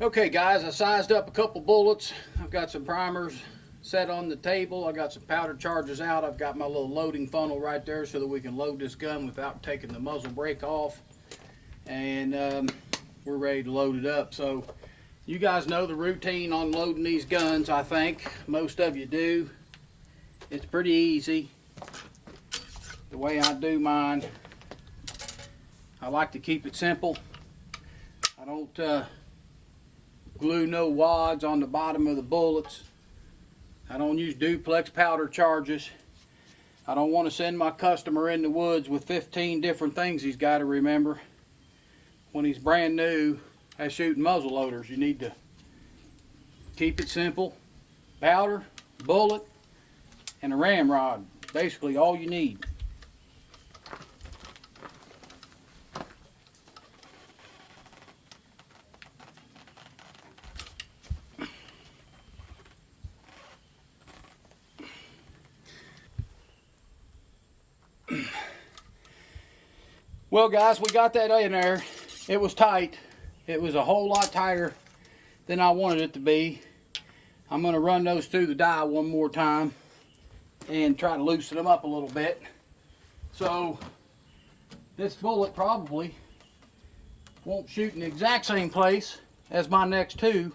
Okay guys, I sized up a couple bullets. I've got some primers set on the table. I got some powder charges out. I've got my little loading funnel right there so that we can load this gun without taking the muzzle brake off. And we're ready to load it up. So you guys know the routine on loading these guns, I think. Most of you do. It's pretty easy. The way I do mine, I like to keep it simple. I don't glue no wads on the bottom of the bullets. I don't use duplex powder charges. I don't want to send my customer in the woods with 15 different things he's got to remember. When he's brand new at shooting muzzle loaders, you need to keep it simple. Powder, bullet, and a ramrod. Basically all you need. Well guys, we got that in there. It was tight. It was a whole lot tighter than I wanted it to be. I'm going to run those through the die one more time and try to loosen them up a little bit. So this bullet probably won't shoot in the exact same place as my next two,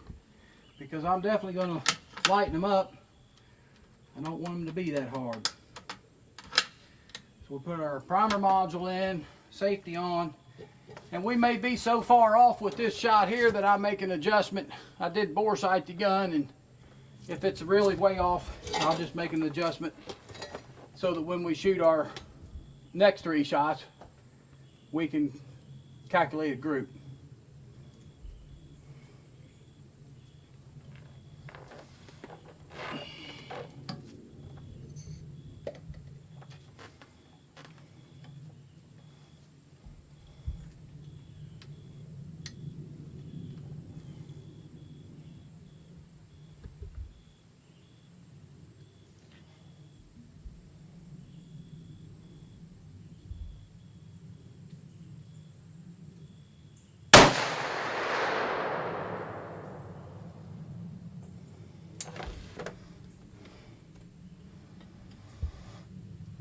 because I'm definitely going to lighten them up. I don't want them to be that hard. So we'll put our primer module in, safety on, and we may be so far off with this shot here that I make an adjustment. I did bore sight the gun, and if it's really way off, I'll just make an adjustment so that when we shoot our next three shots, we can calculate a group.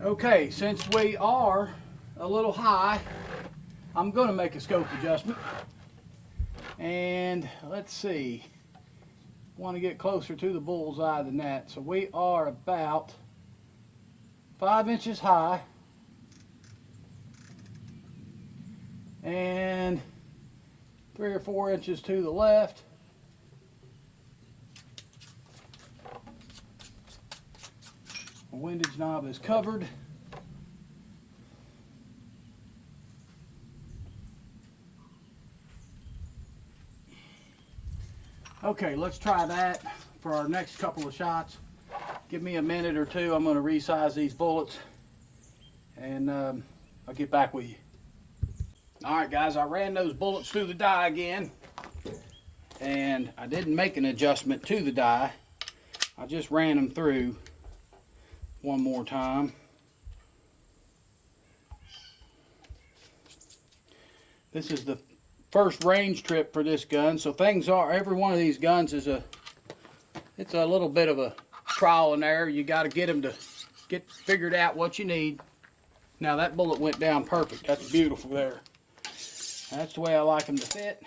Okay, since we are a little high, I'm going to make a scope adjustment. And let's see, want to get closer to the bullseye than that. So we are about 5 inches high and 3 or 4 inches to the left. The windage knob is covered. Okay, let's try that for our next couple of shots. Give me a minute or two. I'm going to resize these bullets, and I'll get back with you. Alright guys, I ran those bullets through the die again, and I didn't make an adjustment to the die. I just ran them through one more time. This is the first range trip for this gun, so every one of these guns is it's a little bit of a trial and error. You got to get them to get figured out what you need. Now that bullet went down perfect. That's beautiful there. That's the way I like them to fit.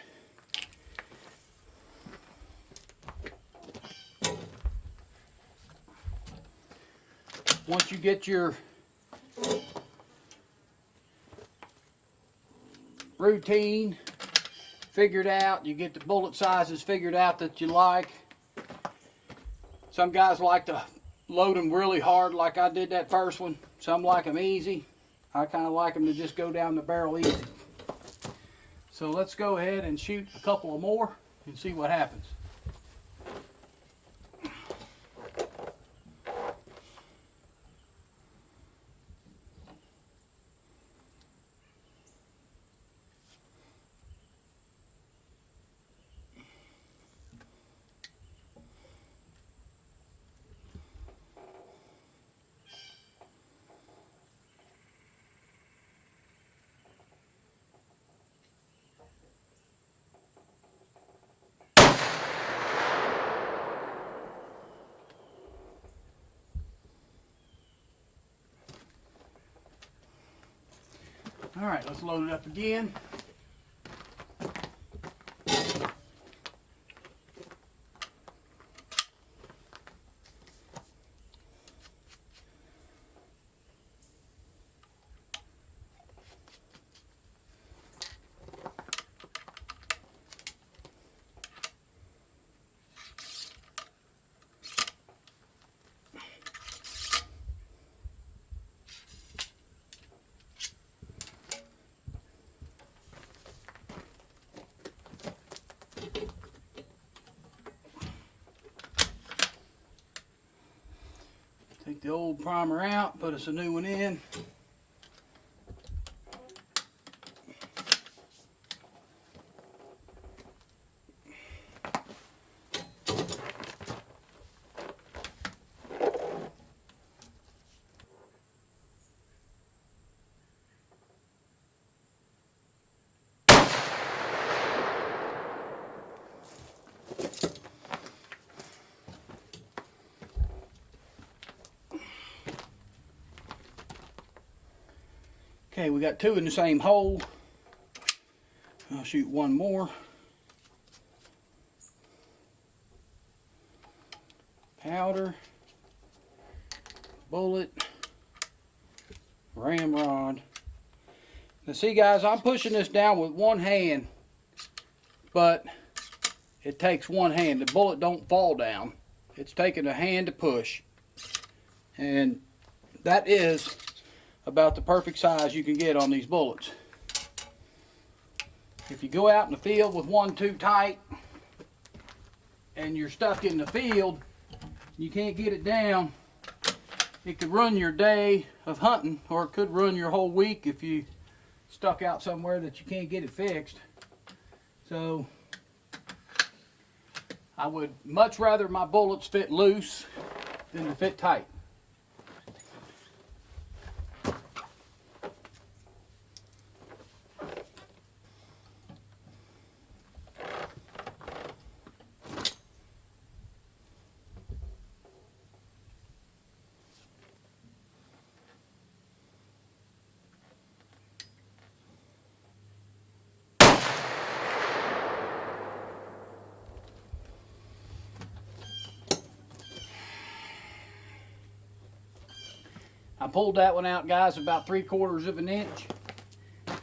Once you get your routine figured out, you get the bullet sizes figured out that you like. Some guys like to load them really hard like I did that first one. Some like them easy. I kind of like them to just go down the barrel easy. So let's go ahead and shoot a couple of more and see what happens. All right, let's load it up again. Take the old primer out, put us a new one in. Okay, we got two in the same hole. I'll shoot one more. Powder, bullet, ramrod. Now see guys, I'm pushing this down with one hand, but it takes one hand. The bullet don't fall down. It's taking a hand to push. And that is about the perfect size you can get on these bullets. If you go out in the field with one too tight and you're stuck in the field, you can't get it down, it could ruin your day of hunting, or it could ruin your whole week if you stuck out somewhere that you can't get it fixed. So I would much rather my bullets fit loose than to fit tight. I pulled that one out, guys, about 3/4 of an inch.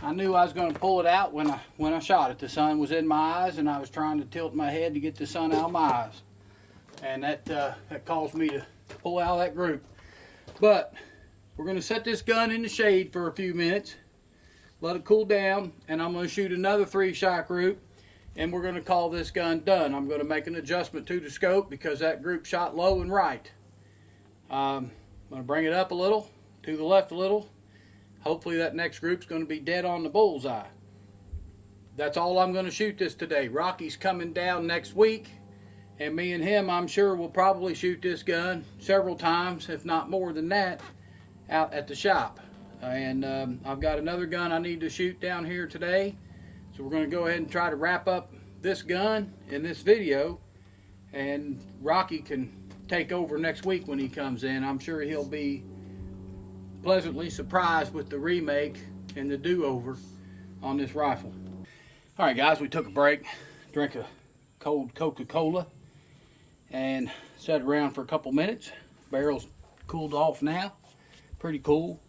I knew I was going to pull it out when I shot it. The sun was in my eyes, and I was trying to tilt my head to get the sun out of my eyes, and that caused me to pull out of that group. But we're going to set this gun in the shade for a few minutes, let it cool down, and I'm going to shoot another 3-shot group, and we're going to call this gun done. I'm going to make an adjustment to the scope because that group shot low and right. I'm going to bring it up a little, to the left a little. Hopefully that next group's going to be dead on the bullseye. That's all I'm going to shoot this today. Rocky's coming down next week, and me and him, I'm sure, will probably shoot this gun several times, if not more than that, out at the shop. And I've got another gun I need to shoot down here today, so we're going to go ahead and try to wrap up this gun in this video, and Rocky can take over next week when he comes in. I'm sure he'll be pleasantly surprised with the remake and the do-over on this rifle. All right, guys, we took a break, drank a cold Coca-Cola, and sat around for a couple minutes. Barrel's cooled off now, pretty cool,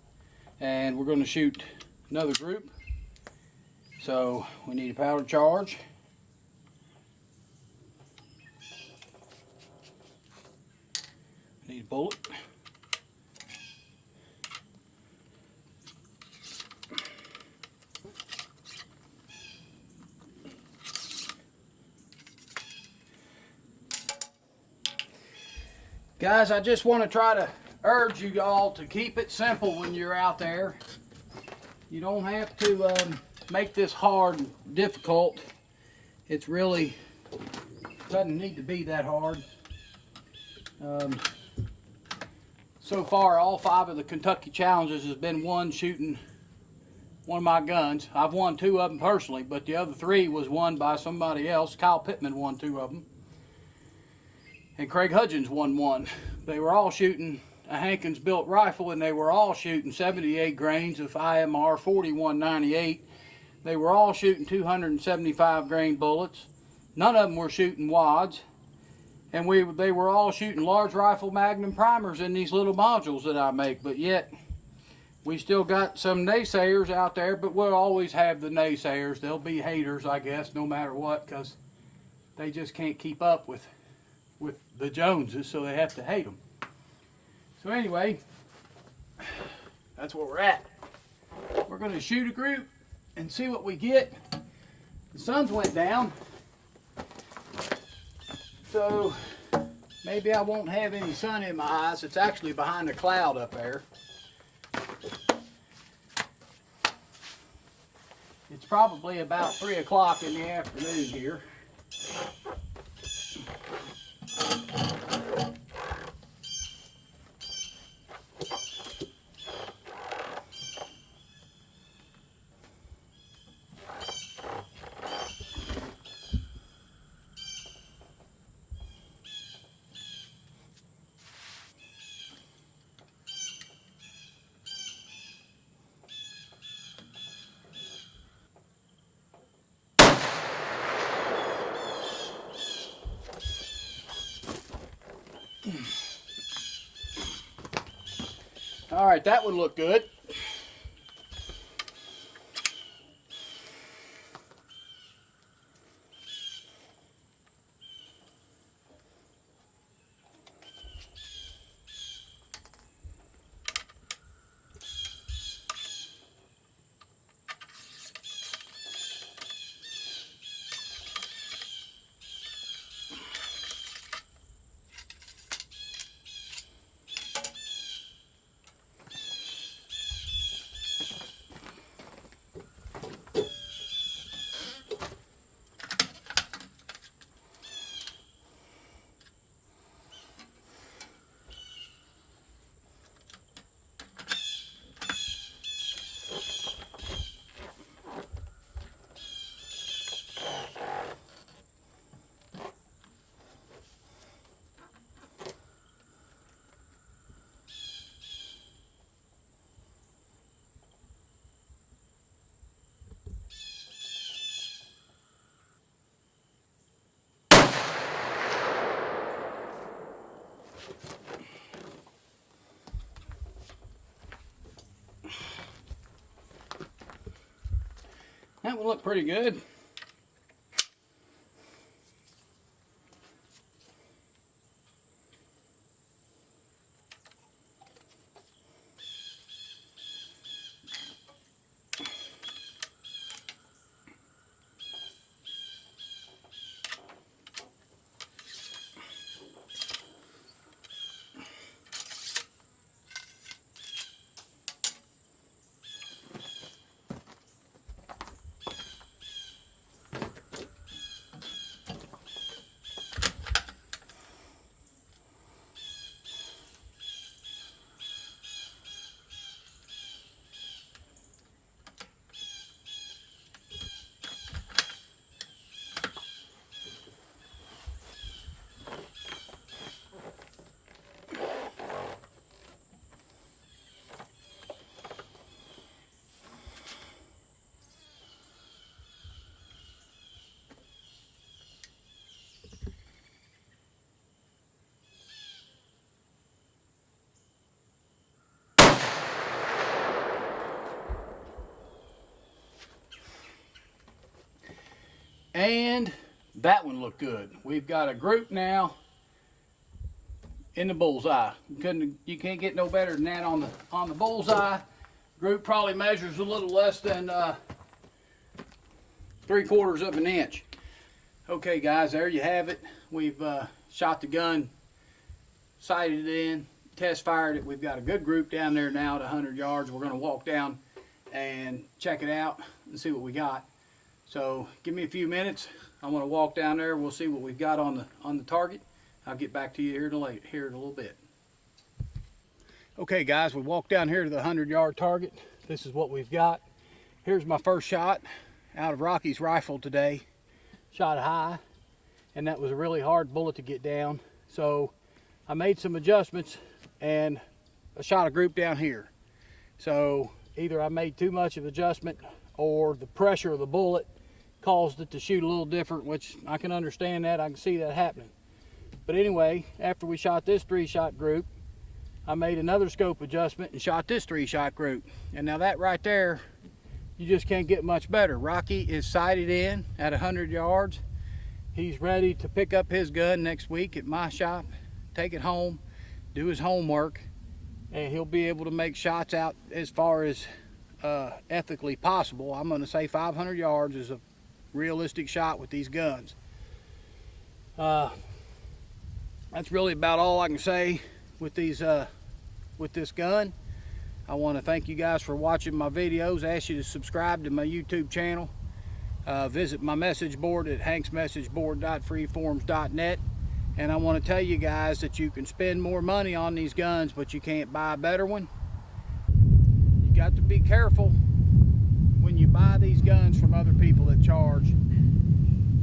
and we're going to shoot another group. So we need a powder charge. Need a bullet. Guys, I just want to try to urge you all to keep it simple when you're out there. You don't have to make this hard and difficult. It's really doesn't need to be that hard. So far, all 5 of the Kentucky challenges has been won shooting one of my guns. I've won 2 of them personally, but the other 3 was won by somebody else. Kyle Pittman won 2 of them, and Craig Hudgens won 1. They were all shooting a Hankins built rifle, and they were all shooting 78 grains of IMR 4198. They were all shooting 275 grain bullets. None of them were shooting wads. And they were all shooting large rifle magnum primers in these little modules that I make. But yet, we still got some naysayers out there, but we'll always have the naysayers. They'll be haters, I guess, no matter what, because they just can't keep up with the Joneses, so they have to hate them. So anyway, that's where we're at. We're going to shoot a group and see what we get. The sun's went down, so maybe I won't have any sun in my eyes. It's actually behind a cloud up there. It's probably about 3 o'clock in the afternoon here. All right, that would look good. That would look pretty good. And that one looked good. We've got a group now in the bullseye. You can't get no better than that on the bullseye. Group probably measures a little less than 3/4 of an inch. Okay guys, there you have it. We've shot the gun, sighted it in, test fired it. We've got a good group down there now at 100 yards. We're gonna walk down and check it out and see what we got. So give me a few minutes. I want to walk down there. We'll see what we've got on the target. I'll get back to you here in a little bit. Okay guys, we walked down here to the 100-yard target. This is what we've got. Here's my first shot out of Rocky's rifle today. Shot high, and that was a really hard bullet to get down. So I made some adjustments and shot a group down here. So either I made too much of adjustment or the pressure of the bullet caused it to shoot a little different, which I can understand that. I can see that happening. But anyway, after we shot this 3-shot group, I made another scope adjustment and shot this 3-shot group. And now that right there, you just can't get much better. Rocky is sighted in at 100 yards. He's ready to pick up his gun next week at my shop, take it home, do his homework, and he'll be able to make shots out as far as ethically possible. I'm going to say 500 yards is a realistic shot with these guns. That's really about all I can say with these with this gun. I want to thank you guys for watching my videos. I ask you to subscribe to my YouTube channel. Visit my message board at hanksmessageboard.freeforums.net. And I want to tell you guys that you can spend more money on these guns, but you can't buy a better one. You got to be careful when you buy these guns from other people that charge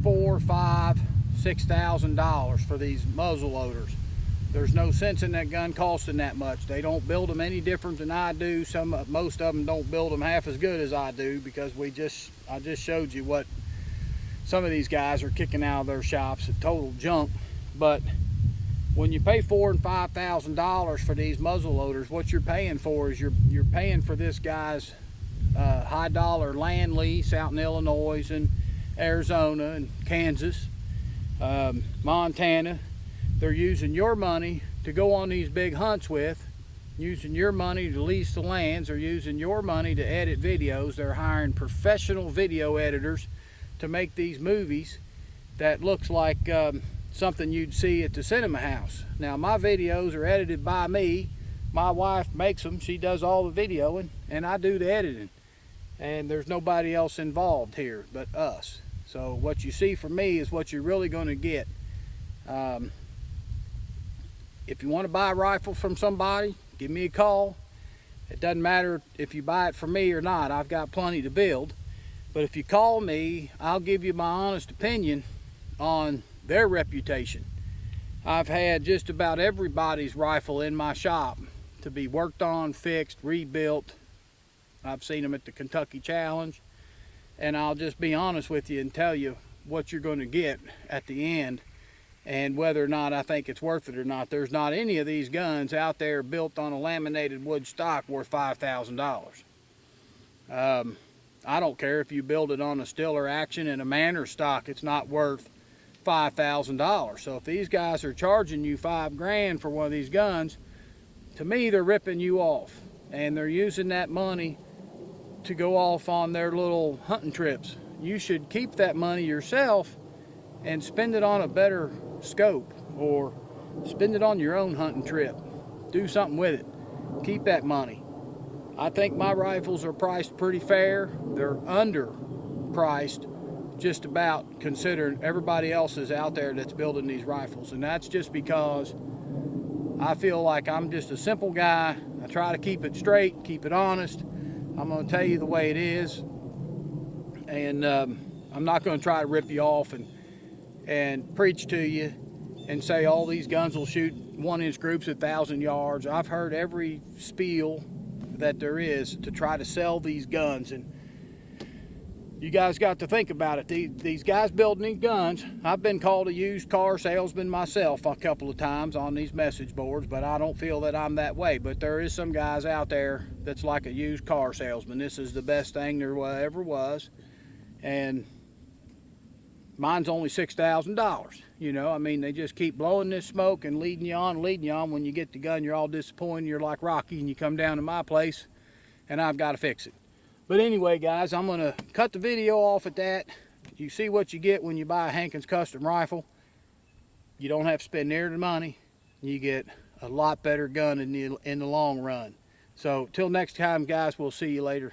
$4,000, $5,000, $6,000 for these muzzle loaders. There's no sense in that gun costing that much. They don't build them any different than I do. Most of them don't build them half as good as I do, because I just showed you what some of these guys are kicking out of their shops at total junk. But when you pay $4,000 and $5,000 for these muzzle loaders, what you're paying for is you're paying for this guy's high dollar land lease out in Illinois and Arizona and Kansas, Montana. They're using your money to go on these big hunts with, using your money to lease the lands, or using your money to edit videos. They're hiring professional video editors to make these movies that looks like something you'd see at the cinema house. Now, my videos are edited by me. My wife makes them. She does all the videoing, and I do the editing. And there's nobody else involved here but us. So what you see from me is what you're really going to get. If you want to buy a rifle from somebody, give me a call. It doesn't matter if you buy it from me or not. I've got plenty to build. But if you call me, I'll give you my honest opinion on their reputation. I've had just about everybody's rifle in my shop to be worked on, fixed, rebuilt. I've seen them at the Kentucky Challenge, and I'll just be honest with you and tell you what you're going to get at the end, and whether or not I think it's worth it or not. There's not any of these guns out there built on a laminated wood stock worth $5,000. I don't care if you build it on a Stiller Action and a Manor stock, it's not worth $5,000. So if these guys are charging you $5 grand for one of these guns, to me they're ripping you off, and they're using that money to go off on their little hunting trips. You should keep that money yourself and spend it on a better scope, or spend it on your own hunting trip. Do something with it. Keep that money. I think my rifles are priced pretty fair. They're underpriced just about, considering everybody else is out there that's building these rifles, and that's just because I feel like I'm just a simple guy. I try to keep it straight, keep it honest. I'm going to tell you the way it is, and I'm not going to try to rip you off and preach to you and say all these guns will shoot 1-inch groups at 1,000 yards. I've heard every spiel that there is to try to sell these guns, and you guys got to think about it. These guys building these guns, I've been called a used car salesman myself a couple of times on these message boards, but I don't feel that I'm that way. But there is some guys out there that's like a used car salesman. This is the best thing there ever was, and mine's only $6,000. You know, I mean, they just keep blowing this smoke and leading you on. When you get the gun, you're all disappointed. You're like Rocky, and you come down to my place, and I've got to fix it. But anyway, guys, I'm going to cut the video off at that. You see what you get when you buy a Hankins Custom Rifle. You don't have to spend near the money. You get a lot better gun in the long run. So till next time, guys, we'll see you later.